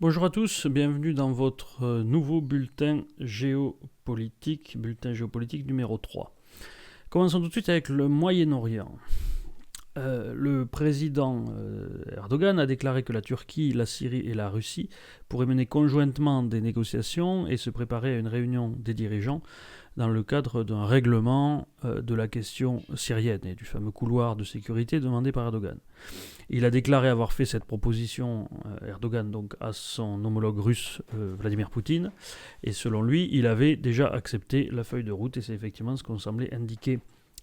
Bonjour à tous, bienvenue dans votre nouveau bulletin géopolitique numéro 3. Commençons tout de suite avec le Moyen-Orient. Le président Erdogan a déclaré que la Turquie, la Syrie et la Russie pourraient mener conjointement des négociations et se préparer à une réunion des dirigeants dans le cadre d'un règlement de la question syrienne et du fameux couloir de sécurité demandé par Erdogan. Il a déclaré avoir fait cette proposition, Erdogan, donc, à son homologue russe Vladimir Poutine, et selon lui, il avait déjà accepté la feuille de route, et c'est effectivement ce qu'ont semblé indiquer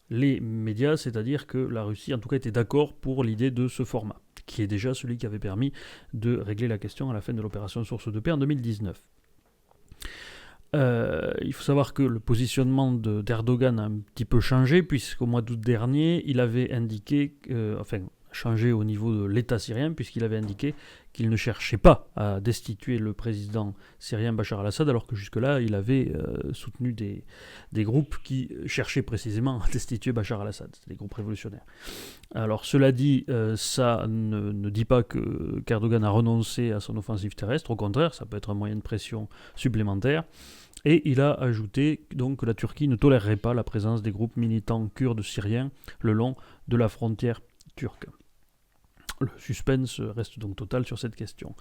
les médias, c'est-à-dire que la Russie, en tout cas, était d'accord pour l'idée de ce format, qui est déjà celui qui avait permis de régler la question à la fin de l'opération Source de paix en 2019. Il faut savoir que le positionnement d'Erdogan a un petit peu changé, puisqu'au mois d'août dernier, il avait indiqué, changé au niveau de l'État syrien, puisqu'il avait indiqué qu'il ne cherchait pas à destituer le président syrien Bachar al-Assad, alors que jusque-là, il avait soutenu des groupes qui cherchaient précisément à destituer Bachar al-Assad, des groupes révolutionnaires. Alors cela dit, ça ne dit pas qu'Erdogan a renoncé à son offensive terrestre, au contraire, ça peut être un moyen de pression supplémentaire. Et il a ajouté donc que la Turquie ne tolérerait pas la présence des groupes militants kurdes syriens le long de la frontière turque. Le suspense reste donc total sur cette question.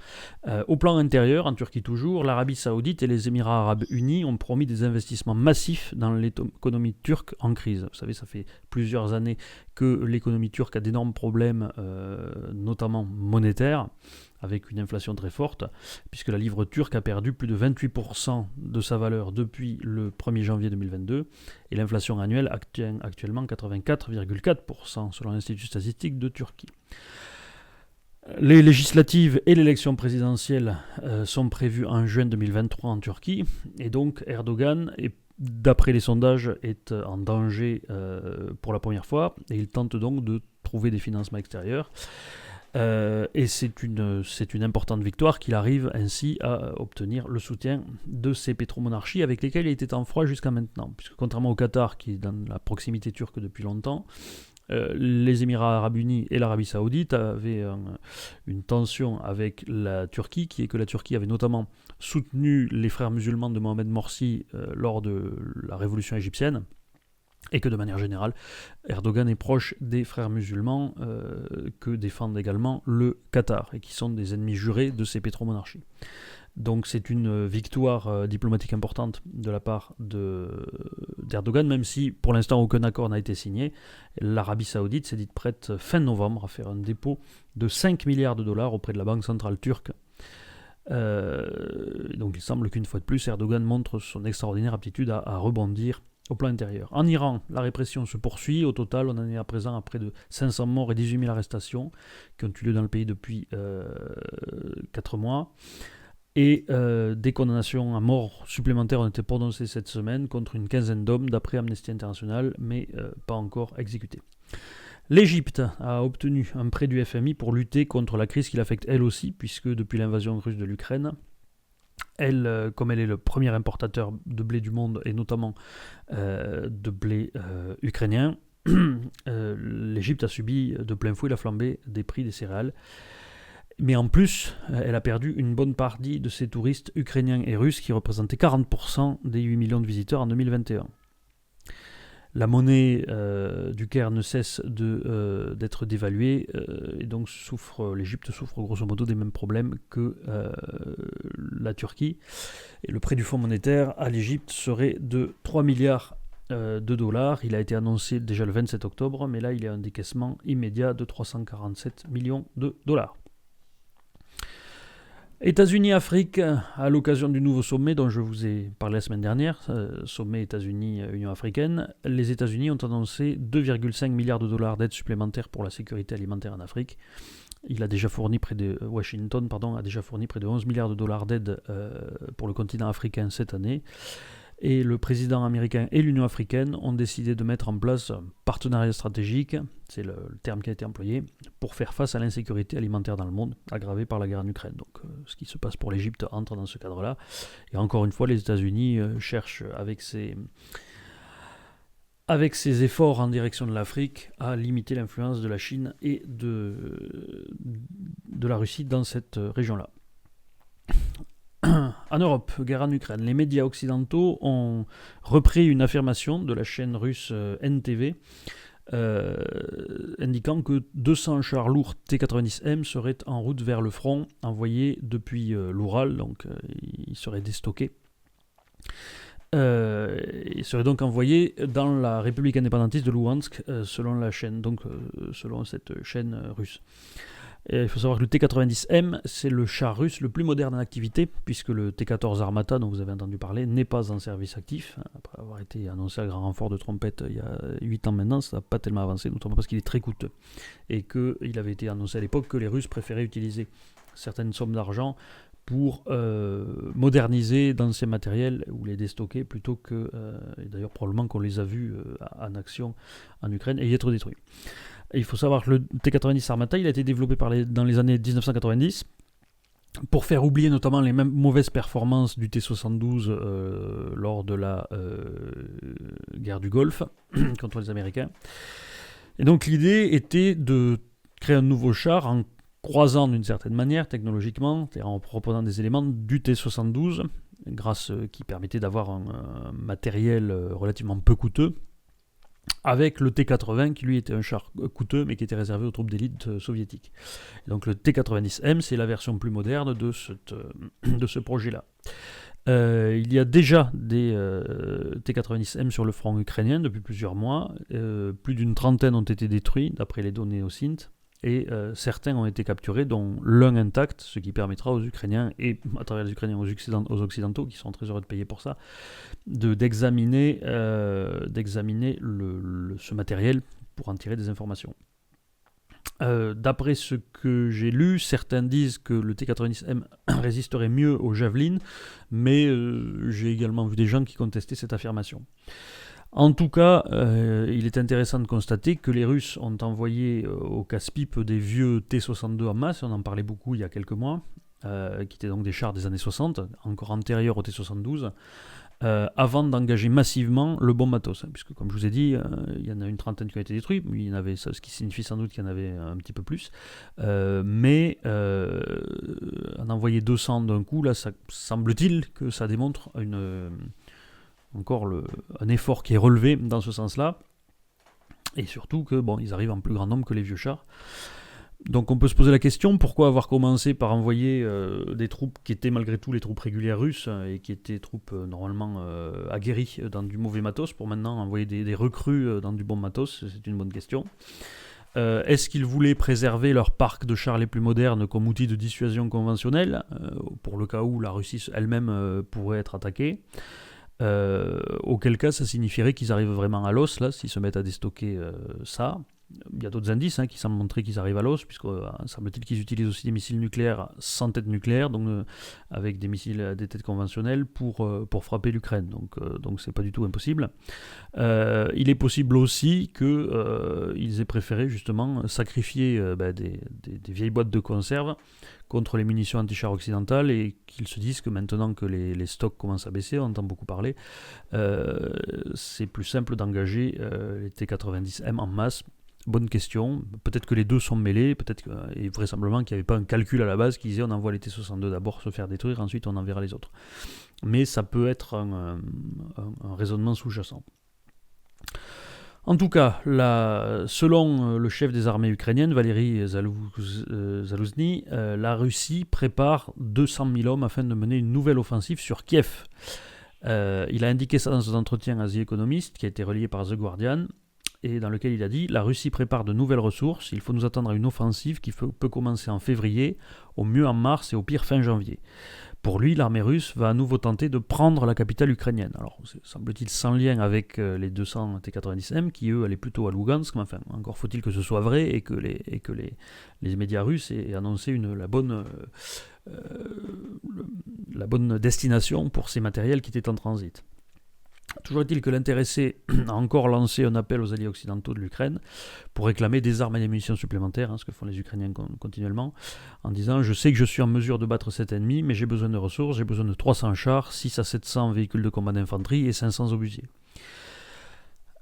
Au plan intérieur, en Turquie toujours, l'Arabie Saoudite et les Émirats Arabes Unis ont promis des investissements massifs dans l'économie turque en crise. Vous savez, ça fait plusieurs années que l'économie turque a d'énormes problèmes, notamment monétaires, avec une inflation très forte, puisque la livre turque a perdu plus de 28% de sa valeur depuis le 1er janvier 2022, et l'inflation annuelle atteint actuellement 84,4% selon l'Institut statistique de Turquie. Les législatives et l'élection présidentielle sont prévues en juin 2023 en Turquie, et donc Erdogan, d'après les sondages, est en danger pour la première fois, et il tente donc de trouver des financements extérieurs. Et c'est une importante victoire qu'il arrive ainsi à obtenir le soutien de ces pétromonarchies avec lesquelles il était en froid jusqu'à maintenant, puisque contrairement au Qatar, qui est dans la proximité turque depuis longtemps, les Émirats Arabes Unis et l'Arabie Saoudite avaient une tension avec la Turquie, qui est que la Turquie avait notamment soutenu les frères musulmans de Mohamed Morsi lors de la révolution égyptienne, et que de manière générale, Erdogan est proche des frères musulmans que défendent également le Qatar, et qui sont des ennemis jurés de ces pétromonarchies. Donc c'est une victoire diplomatique importante de la part d'Erdogan, même si pour l'instant aucun accord n'a été signé. L'Arabie Saoudite s'est dite prête fin novembre à faire un dépôt de 5 milliards de dollars auprès de la Banque centrale turque. Donc il semble qu'une fois de plus, Erdogan montre son extraordinaire aptitude à rebondir au plan intérieur. En Iran, la répression se poursuit. Au total, on en est à présent à près de 500 morts et 18 000 arrestations qui ont eu lieu dans le pays depuis 4 mois. Et des condamnations à mort supplémentaires ont été prononcées cette semaine contre une quinzaine d'hommes d'après Amnesty International, mais pas encore exécutés. L'Égypte a obtenu un prêt du FMI pour lutter contre la crise qui l'affecte elle aussi, puisque depuis l'invasion russe de l'Ukraine, elle, comme elle est le premier importateur de blé du monde, et notamment de blé ukrainien, l'Égypte a subi de plein fouet la flambée des prix des céréales. Mais en plus, elle a perdu une bonne partie de ses touristes ukrainiens et russes qui représentaient 40% des 8 millions de visiteurs en 2021. La monnaie du Caire ne cesse d'être dévaluée et donc l'Égypte souffre grosso modo des mêmes problèmes que la Turquie. Et le prêt du Fonds monétaire à l'Égypte serait de 3 milliards de dollars. Il a été annoncé déjà le 27 octobre, mais là il y a un décaissement immédiat de 347 millions de dollars. États-Unis-Afrique, à l'occasion du nouveau sommet dont je vous ai parlé la semaine dernière, sommet États-Unis-Union africaine, les États-Unis ont annoncé 2,5 milliards de dollars d'aide supplémentaire pour la sécurité alimentaire en Afrique. Washington a déjà fourni près de 11 milliards de dollars d'aide pour le continent africain cette année. Et le président américain et l'Union africaine ont décidé de mettre en place un partenariat stratégique, c'est le terme qui a été employé, pour faire face à l'insécurité alimentaire dans le monde, aggravée par la guerre en Ukraine. Donc ce qui se passe pour l'Égypte entre dans ce cadre-là. Et encore une fois, les États-Unis cherchent avec ces efforts en direction de l'Afrique à limiter l'influence de la Chine et de la Russie dans cette région-là. En Europe, guerre en Ukraine, les médias occidentaux ont repris une affirmation de la chaîne russe NTV indiquant que 200 chars lourds T-90M seraient en route vers le front, envoyés depuis l'Oural, donc ils seraient déstockés. Ils seraient donc envoyés dans la République indépendantiste de Louhansk, selon la chaîne, donc selon cette chaîne russe. Et il faut savoir que le T-90M, c'est le char russe le plus moderne en activité, puisque le T-14 Armata, dont vous avez entendu parler, n'est pas en service actif. Après avoir été annoncé à grand renfort de trompette il y a 8 ans maintenant, ça n'a pas tellement avancé, notamment parce qu'il est très coûteux. Et qu'il avait été annoncé à l'époque que les Russes préféraient utiliser certaines sommes d'argent pour moderniser d'anciens matériels ou les déstocker plutôt que, et d'ailleurs probablement qu'on les a vus en action en Ukraine et y être détruits. Et il faut savoir que le T-90 Armata, il a été développé dans les années 1990 pour faire oublier notamment les mêmes mauvaises performances du T-72 lors de la guerre du Golfe contre les Américains. Et donc l'idée était de créer un nouveau char en croisant d'une certaine manière technologiquement, c'est-à-dire en proposant des éléments du T-72, qui permettait d'avoir un matériel relativement peu coûteux, avec le T-80 qui lui était un char coûteux mais qui était réservé aux troupes d'élite soviétiques. Et donc le T-90M, c'est la version plus moderne de ce projet-là. Il y a déjà des T-90M sur le front ukrainien depuis plusieurs mois. Plus d'une trentaine ont été détruits d'après les données OSINT. Et certains ont été capturés, dont l'un intact, ce qui permettra aux Ukrainiens, et à travers les Ukrainiens aux Occidentaux, qui sont très heureux de payer pour ça, d'examiner ce matériel pour en tirer des informations. D'après ce que j'ai lu, certains disent que le T-90M résisterait mieux aux javelines, mais j'ai également vu des gens qui contestaient cette affirmation. En tout cas, il est intéressant de constater que les Russes ont envoyé au casse-pipe des vieux T-62 en masse, on en parlait beaucoup il y a quelques mois, qui étaient donc des chars des années 60, encore antérieurs au T-72, avant d'engager massivement le bon matos. Puisque, comme je vous ai dit, il y en a une trentaine qui ont été détruits, il y en avait, ce qui signifie sans doute qu'il y en avait un petit peu plus. Mais en envoyer 200 d'un coup, là, ça semble-t-il que ça démontre encore un effort qui est relevé dans ce sens-là, et surtout que ils arrivent en plus grand nombre que les vieux chars. Donc on peut se poser la question, pourquoi avoir commencé par envoyer des troupes qui étaient malgré tout les troupes régulières russes et qui étaient troupes normalement aguerries dans du mauvais matos, pour maintenant envoyer des recrues dans du bon matos? C'est une bonne question. Est-ce qu'ils voulaient préserver leur parc de chars les plus modernes comme outil de dissuasion conventionnelle, pour le cas où la Russie elle-même pourrait être attaquée? Auquel cas ça signifierait qu'ils arrivent vraiment à l'os là, s'ils se mettent à déstocker ça. Il y a d'autres indices qui semblent montrer qu'ils arrivent à l'os, puisque semble-t-il qu'ils utilisent aussi des missiles nucléaires sans tête nucléaire, donc avec des missiles à des têtes conventionnelles pour frapper l'Ukraine, donc c'est pas du tout impossible. Il est possible aussi qu'ils aient préféré justement sacrifier des vieilles boîtes de conserve contre les munitions anti-chars occidentales, et qu'ils se disent que maintenant que les stocks commencent à baisser, on entend beaucoup parler, c'est plus simple d'engager les T-90M en masse. Bonne question, peut-être que les deux sont mêlés, et vraisemblablement qu'il n'y avait pas un calcul à la base qui disait on envoie les T-62 d'abord se faire détruire, ensuite on enverra les autres. Mais ça peut être un raisonnement sous-jacent. En tout cas, selon le chef des armées ukrainiennes, Valery Zalouzny, la Russie prépare 200 000 hommes afin de mener une nouvelle offensive sur Kiev. Il a indiqué ça dans un entretien à The Economist, qui a été relayé par The Guardian, et dans lequel il a dit « La Russie prépare de nouvelles ressources, il faut nous attendre à une offensive qui peut commencer en février, au mieux en mars et au pire fin janvier. » Pour lui, l'armée russe va à nouveau tenter de prendre la capitale ukrainienne. Alors, semble-t-il sans lien avec les 200 T-90M, qui eux allaient plutôt à Lugansk, mais enfin, encore faut-il que ce soit vrai et que les médias russes aient annoncé la bonne destination pour ces matériels qui étaient en transit. Toujours est-il que l'intéressé a encore lancé un appel aux alliés occidentaux de l'Ukraine pour réclamer des armes et des munitions supplémentaires, ce que font les Ukrainiens continuellement, en disant « Je sais que je suis en mesure de battre cet ennemi, mais j'ai besoin de ressources, j'ai besoin de 300 chars, 6 à 700 véhicules de combat d'infanterie et 500 obusiers. »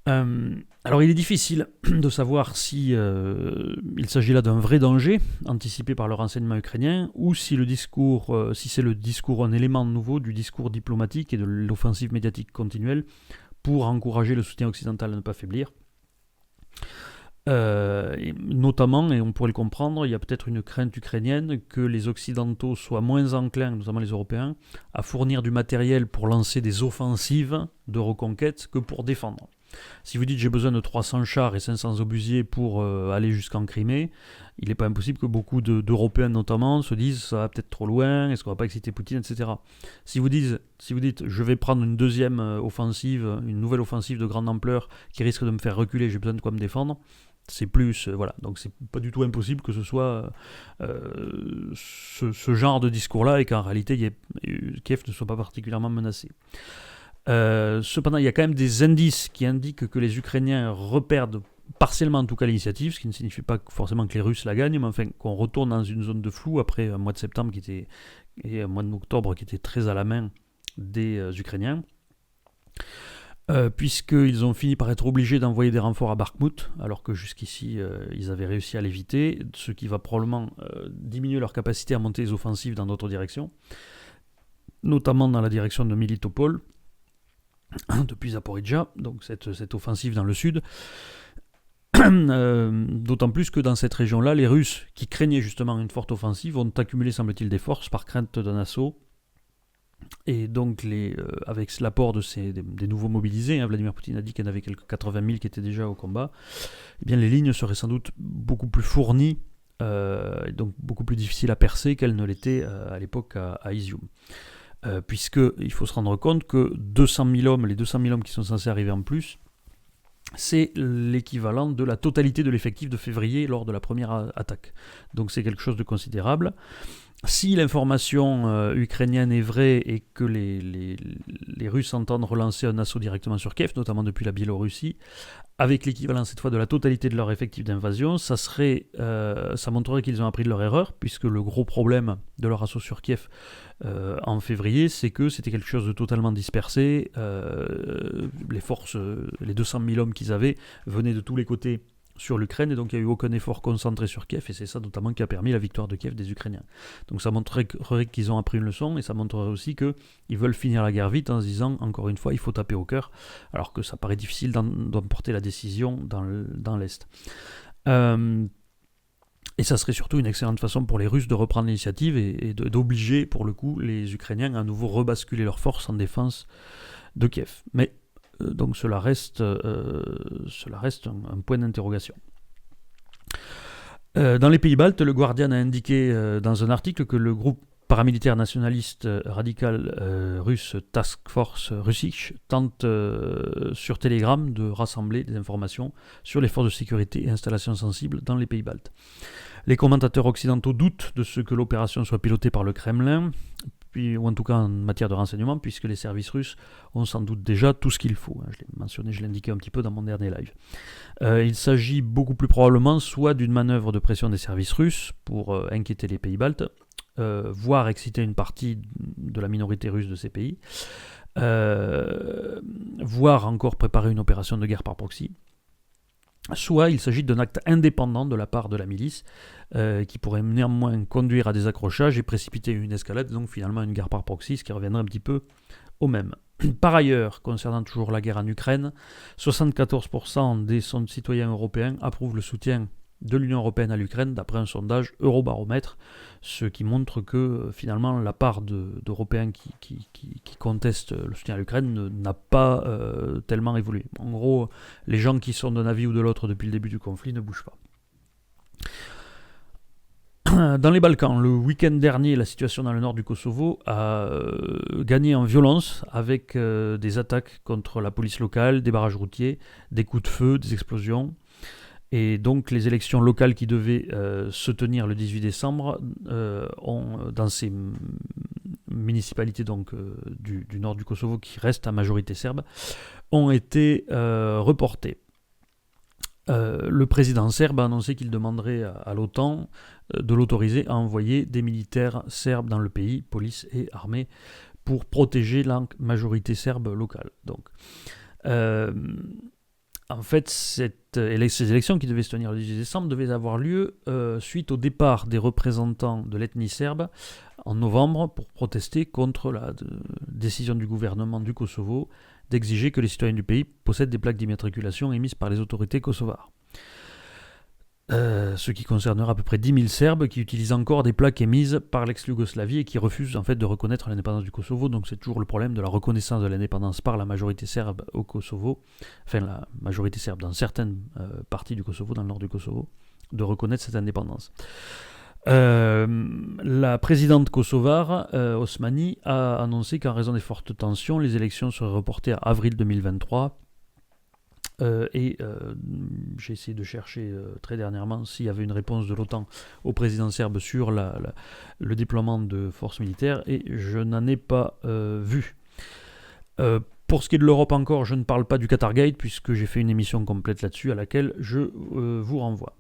Alors il est difficile de savoir si il s'agit là d'un vrai danger anticipé par le renseignement ukrainien ou si le discours, si c'est le discours, un élément nouveau du discours diplomatique et de l'offensive médiatique continuelle pour encourager le soutien occidental à ne pas faiblir. Et notamment, et on pourrait le comprendre, il y a peut-être une crainte ukrainienne que les Occidentaux soient moins enclins, notamment les Européens, à fournir du matériel pour lancer des offensives de reconquête que pour défendre. Si vous dites j'ai besoin de 300 chars et 500 obusiers pour aller jusqu'en Crimée, il n'est pas impossible que beaucoup d'Européens notamment se disent ça va peut-être trop loin, est-ce qu'on va pas exciter Poutine, etc. Si vous dites je vais prendre une deuxième offensive, une nouvelle offensive de grande ampleur qui risque de me faire reculer, j'ai besoin de quoi me défendre, c'est plus, voilà, donc c'est pas du tout impossible que ce soit ce genre de discours-là et qu'en réalité Kiev ne soit pas particulièrement menacé. Cependant, il y a quand même des indices qui indiquent que les Ukrainiens reperdent partiellement en tout cas l'initiative, ce qui ne signifie pas forcément que les Russes la gagnent, mais enfin qu'on retourne dans une zone de flou après un mois de septembre et un mois d'octobre qui était très à la main des Ukrainiens. Puisqu'ils ont fini par être obligés d'envoyer des renforts à Bakhmut, alors que jusqu'ici ils avaient réussi à l'éviter, ce qui va probablement diminuer leur capacité à monter les offensives dans d'autres directions, notamment dans la direction de Melitopol, depuis Zaporizhzhia, donc cette offensive dans le sud. D'autant plus que dans cette région-là, les Russes, qui craignaient justement une forte offensive, ont accumulé, semble-t-il, des forces par crainte d'un assaut. Et donc, avec l'apport des nouveaux mobilisés, Vladimir Poutine a dit qu'il y en avait quelques 80 000 qui étaient déjà au combat, eh bien, les lignes seraient sans doute beaucoup plus fournies, et donc beaucoup plus difficiles à percer qu'elles ne l'étaient à l'époque à Izium. Puisqu'il faut se rendre compte que 200 000 hommes, les 200 000 hommes qui sont censés arriver en plus, c'est l'équivalent de la totalité de l'effectif de février lors de la première attaque. Donc c'est quelque chose de considérable. Si l'information ukrainienne est vraie et que les Russes entendent relancer un assaut directement sur Kiev, notamment depuis la Biélorussie, avec l'équivalent cette fois de la totalité de leur effectif d'invasion, ça montrerait qu'ils ont appris de leur erreur, puisque le gros problème de leur assaut sur Kiev en février, c'est que c'était quelque chose de totalement dispersé. Les forces, les 200 000 hommes qu'ils avaient, venaient de tous les côtés sur l'Ukraine, et donc il n'y a eu aucun effort concentré sur Kiev, et c'est ça notamment qui a permis la victoire de Kiev des Ukrainiens. Donc ça montrerait qu'ils ont appris une leçon, et ça montrerait aussi qu'ils veulent finir la guerre vite en se disant, encore une fois, il faut taper au cœur, alors que ça paraît difficile d'emporter la décision dans l'Est. Et ça serait surtout une excellente façon pour les Russes de reprendre l'initiative et d'obliger, pour le coup, les Ukrainiens à nouveau rebasculer leurs forces en défense de Kiev. Mais donc cela reste un point d'interrogation. Dans les pays baltes, le Guardian a indiqué dans un article que le groupe paramilitaire nationaliste radical russe Task Force Russich tente sur Telegram de rassembler des informations sur les forces de sécurité et installations sensibles dans les pays baltes. Les commentateurs occidentaux doutent de ce que l'opération soit pilotée par le Kremlin, ou en tout cas en matière de renseignement, puisque les services russes ont sans doute déjà tout ce qu'il faut. Je l'ai mentionné, je l'ai indiqué un petit peu dans mon dernier live. Il s'agit beaucoup plus probablement soit d'une manœuvre de pression des services russes pour inquiéter les pays baltes, voire exciter une partie de la minorité russe de ces pays, voire encore préparer une opération de guerre par proxy. Soit il s'agit d'un acte indépendant de la part de la milice qui pourrait néanmoins conduire à des accrochages et précipiter une escalade, donc finalement une guerre par proxy, ce qui reviendrait un petit peu au même. Par ailleurs, concernant toujours la guerre en Ukraine, 74% des citoyens européens approuvent le soutien de l'Union européenne à l'Ukraine d'après un sondage Eurobaromètre, ce qui montre que finalement la part d'Européens qui contestent le soutien à l'Ukraine n'a pas tellement évolué. En gros, les gens qui sont d'un avis ou de l'autre depuis le début du conflit ne bougent pas. Dans les Balkans, le week-end dernier, la situation dans le nord du Kosovo a gagné en violence avec des attaques contre la police locale, des barrages routiers, des coups de feu, des explosions. Et donc les élections locales qui devaient se tenir le 18 décembre dans ces municipalités donc, du nord du Kosovo qui restent à majorité serbe, ont été reportées. Le président serbe a annoncé qu'il demanderait à l'OTAN de l'autoriser à envoyer des militaires serbes dans le pays, police et armée, pour protéger la majorité serbe locale. Donc, En fait, ces élections qui devaient se tenir le 18 décembre devaient avoir lieu suite au départ des représentants de l'ethnie serbe en novembre pour protester contre la décision du gouvernement du Kosovo d'exiger que les citoyens du pays possèdent des plaques d'immatriculation émises par les autorités kosovares. Ce qui concernera à peu près 10 000 Serbes qui utilisent encore des plaques émises par l'ex-Yougoslavie et qui refusent en fait de reconnaître l'indépendance du Kosovo. Donc c'est toujours le problème de la reconnaissance de l'indépendance par la majorité serbe au Kosovo, enfin la majorité serbe dans certaines parties du Kosovo, dans le nord du Kosovo, de reconnaître cette indépendance. La présidente kosovare, Osmani, a annoncé qu'en raison des fortes tensions, les élections seraient reportées à avril 2023. J'ai essayé de chercher très dernièrement s'il y avait une réponse de l'OTAN au président serbe sur le déploiement de forces militaires, et je n'en ai pas vu. Pour ce qui est de l'Europe encore, je ne parle pas du Qatargate puisque j'ai fait une émission complète là-dessus à laquelle je vous renvoie.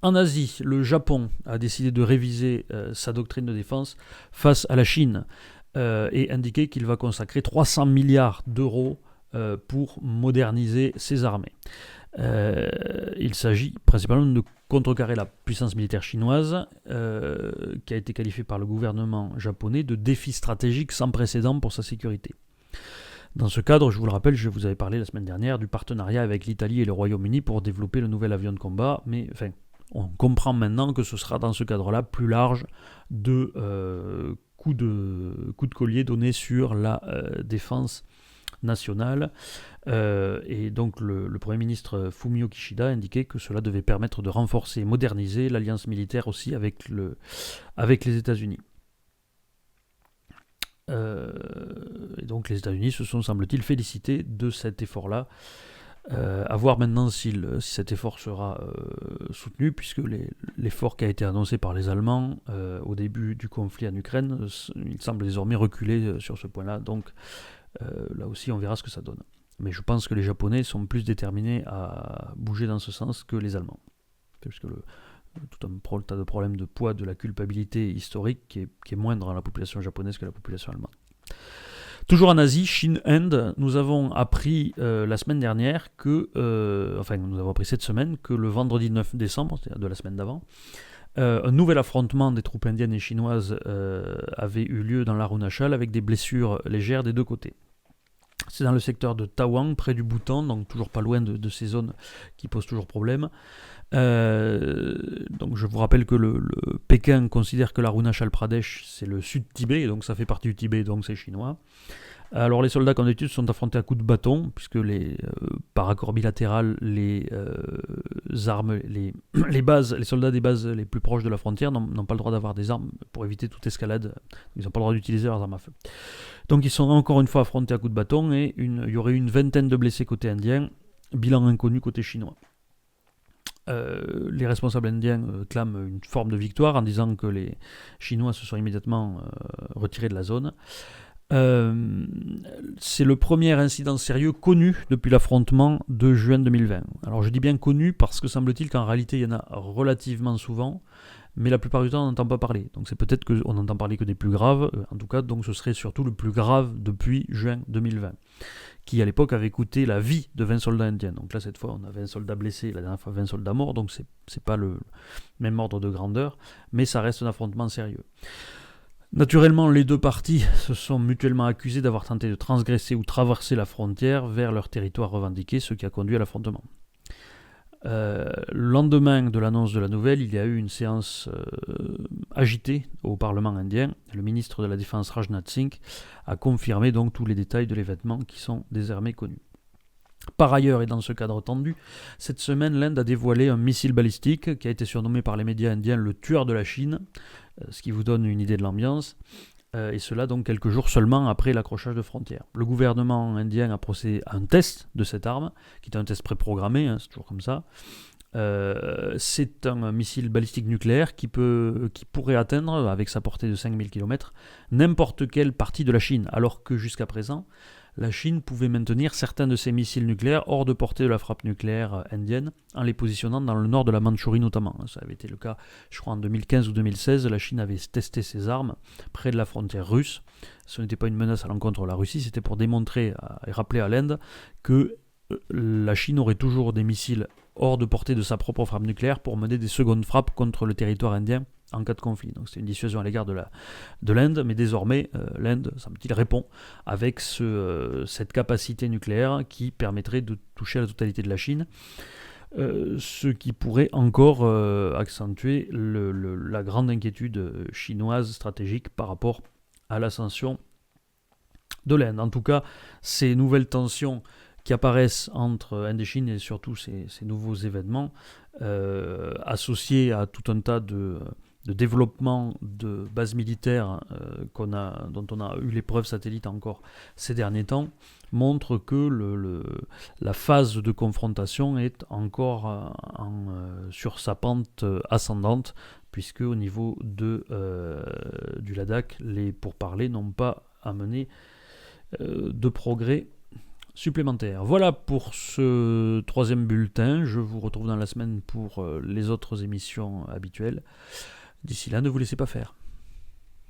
En Asie, le Japon a décidé de réviser sa doctrine de défense face à la Chine et indiqué qu'il va consacrer 300 milliards d'euros pour moderniser ses armées. Il s'agit principalement de contrecarrer la puissance militaire chinoise qui a été qualifiée par le gouvernement japonais de défi stratégique sans précédent pour sa sécurité. Dans ce cadre, je vous le rappelle, je vous avais parlé la semaine dernière du partenariat avec l'Italie et le Royaume-Uni pour développer le nouvel avion de combat, mais enfin, on comprend maintenant que ce sera dans ce cadre-là plus large de coups de collier donnés sur la défense nationale. Et donc le Premier ministre Fumio Kishida a indiqué que cela devait permettre de renforcer et moderniser l'alliance militaire aussi avec les États-Unis. Et donc les États-Unis se sont, semble-t-il, félicités de cet effort-là. À voir maintenant si cet effort sera soutenu, puisque l'effort qui a été annoncé par les Allemands au début du conflit en Ukraine, il semble désormais reculer sur ce point-là. Donc là aussi, on verra ce que ça donne. Mais je pense que les Japonais sont plus déterminés à bouger dans ce sens que les Allemands. Puisque tout un tas de problèmes de poids, de la culpabilité historique qui est moindre dans la population japonaise que la population allemande. Toujours en Asie, Chine-Inde, nous avons appris la semaine dernière nous avons appris cette semaine que le vendredi 9 décembre, c'est-à-dire de la semaine d'avant, un nouvel affrontement des troupes indiennes et chinoises avait eu lieu dans l'Arunachal avec des blessures légères des deux côtés. C'est dans le secteur de Tawang, près du Bhoutan, donc toujours pas loin de ces zones qui posent toujours problème. Donc je vous rappelle que le Pékin considère que l'Arunachal Pradesh c'est le sud Tibet, donc ça fait partie du Tibet, donc c'est chinois. Alors les soldats comme d'habitude sont affrontés à coups de bâton, puisque par accord bilatéral, les soldats des bases les plus proches de la frontière n'ont pas le droit d'avoir des armes pour éviter toute escalade. Ils n'ont pas le droit d'utiliser leurs armes à feu. Donc ils sont encore une fois affrontés à coups de bâton et il y aurait eu une vingtaine de blessés côté indien, bilan inconnu côté chinois. Les responsables indiens clament une forme de victoire en disant que les Chinois se sont immédiatement retirés de la zone. C'est le premier incident sérieux connu depuis l'affrontement de juin 2020. Alors je dis bien connu parce que semble-t-il qu'en réalité il y en a relativement souvent, mais la plupart du temps on n'entend pas parler. Donc c'est peut-être qu'on n'entend parler que des plus graves, en tout cas donc ce serait surtout le plus grave depuis juin 2020, qui à l'époque avait coûté la vie de 20 soldats indiens. Donc là cette fois on a 20 soldats blessés, la dernière fois 20 soldats morts, donc c'est pas le même ordre de grandeur, mais ça reste un affrontement sérieux. Naturellement, les deux parties se sont mutuellement accusées d'avoir tenté de transgresser ou traverser la frontière vers leur territoire revendiqué, ce qui a conduit à l'affrontement. Le lendemain de l'annonce de la nouvelle, il y a eu une séance agitée au Parlement indien. Le ministre de la Défense Rajnath Singh a confirmé donc tous les détails de l'événement qui sont désormais connus. Par ailleurs, et dans ce cadre tendu, cette semaine, l'Inde a dévoilé un missile balistique qui a été surnommé par les médias indiens le tueur de la Chine, ce qui vous donne une idée de l'ambiance, et cela donc quelques jours seulement après l'accrochage de frontières. Le gouvernement indien a procédé à un test de cette arme, qui est un test préprogrammé, c'est toujours comme ça. C'est un missile balistique nucléaire qui pourrait atteindre, avec sa portée de 5000 km, n'importe quelle partie de la Chine, alors que jusqu'à présent, la Chine pouvait maintenir certains de ses missiles nucléaires hors de portée de la frappe nucléaire indienne, en les positionnant dans le nord de la Mandchourie notamment. Ça avait été le cas, je crois, en 2015 ou 2016. La Chine avait testé ses armes près de la frontière russe. Ce n'était pas une menace à l'encontre de la Russie, c'était pour démontrer et rappeler à l'Inde que la Chine aurait toujours des missiles hors de portée de sa propre frappe nucléaire pour mener des secondes frappes contre le territoire indien en cas de conflit. Donc c'est une dissuasion à l'égard de l'Inde, mais désormais l'Inde, semble-t-il, répond avec cette capacité nucléaire qui permettrait de toucher à la totalité de la Chine, ce qui pourrait encore accentuer la grande inquiétude chinoise stratégique par rapport à l'ascension de l'Inde. En tout cas, ces nouvelles tensions qui apparaissent entre Inde et Chine et surtout ces nouveaux événements associés à tout un tas de développement de bases militaires dont on a eu les preuves satellites encore ces derniers temps, montrent que la phase de confrontation est encore sur sa pente ascendante, puisque au niveau du Ladakh, les pourparlers n'ont pas amené de progrès supplémentaires. Voilà pour ce 3e bulletin. Je vous retrouve dans la semaine pour les autres émissions habituelles. D'ici là, ne vous laissez pas faire.